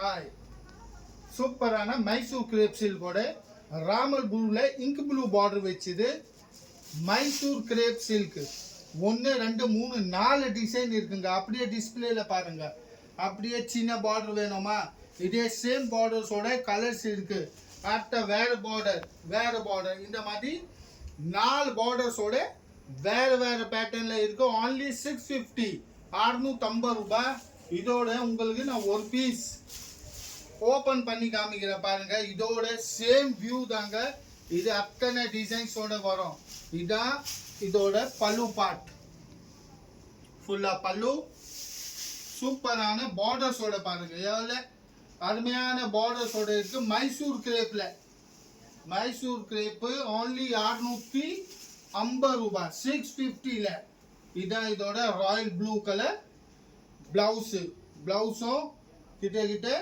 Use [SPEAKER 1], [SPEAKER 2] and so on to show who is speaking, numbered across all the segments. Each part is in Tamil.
[SPEAKER 1] ஹாய், சூப்பரான மைசூர் கிரேப் சில்கோட ராமல் ப்ளூல இங்க் ப்ளூ பார்டர் வச்சுது. மைசூர் கிரேப் சில்க் 1 2 3 4 டிசைன் இருக்குங்க. அப்படியே டிஸ்பிளேல பாருங்க. அப்படியே சின்ன பார்டர் வேணுமா, இதே சேம் பார்டர்ஸோட கலர்ஸ் இருக்கு. அடுத்த வேற பார்டர் இந்த மாதிரி 4 பார்டர்ஸோட வேற பேட்டர்ன்ல இருக்கு. only 650 650 ரூபாய். இதோட உங்களுக்கு நான் ஒரு பீஸ் ஓபன் பண்ணி காமிக்கிறேன் பாருங்க. இதோட சேம் வியூ தாங்க. இது அத்தனை டிசைன்ஸோட வரும். இதான் இதோட பல்லு பார்ட். ஃபுல்லா பல்லு. சூப்பரான பார்டர்ஸோட பாருங்க. எவ்வளவு அருமையான பார்டர்ஸோட இருக்கு. மைசூர் கிரேப்ல மைசூர் கிரேப் only 650 ரூபாய். 650ல இதான் இதோட ராயல் ப்ளூ கலர் பிளவுஸும் கிட்ட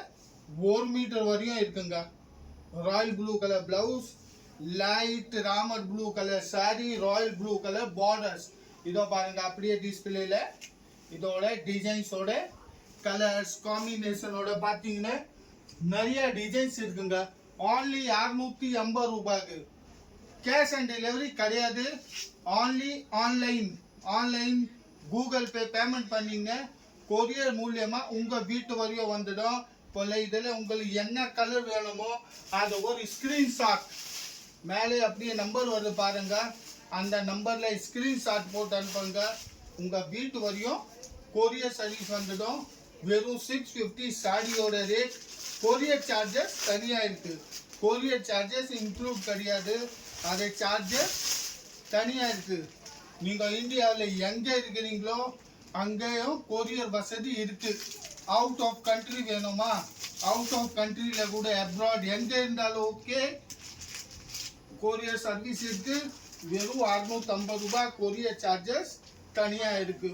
[SPEAKER 1] 1 மீட்டர் வரையும் இருக்குங்க. Royal blue colour blouse, light Ramar blue colour sorry, Royal blue colour borders. இதோ பாருங்க அப்படியே டிஸ்பிளேல இதோட டிசைன்ஸோட கலர்ஸ் காம்பினேஷனோட பார்த்தீங்கன்னா நிறைய டிசைன்ஸ் இருக்குங்க. only 650 ரூபாய்க்கு. கேஷ் ஆன் டெலிவரி கிடையாது. only online Google pay payment பண்ணீங்க, கொரியர் மூலியமா உங்க வீட்டு வரையும் வந்துடும். போல இதில் உங்களுக்கு என்ன கலர் வேணுமோ அது ஒரு ஸ்கிரீன்ஷாட் மேலே அப்படியே நம்பர் வருது பாருங்க. அந்த நம்பர்ல ஸ்கிரீன்ஷாட் போட்டு அனுப்புங்க. உங்க வீட்டு வரையும் கொரியர் சர்வீஸ் வந்துடும். வெறும் 650 சாரியோட ரேட். கொரியர் சார்ஜஸ் தனியா இருக்கு. கொரியர் சார்ஜஸ் இன்க்ளூட் கிடையாது. அது சார்ஜஸ் தனியா இருக்கு. நீங்க இந்தியாவில் எங்க இருக்கிறீங்களோ அங்கேயும் கொரியர் வசதி இருக்கு. அவுட் ஆஃப் கண்ட்ரி வேணுமா, அவுட் ஆஃப் கண்ட்ரியில கூட அப்ராட் எங்க இருந்தாலும் ஓகே, கொரியர் சர்வீஸ் இருக்கு. வெறும் 650 ரூபாய். கொரியர் சார்ஜஸ் தனியா இருக்கு.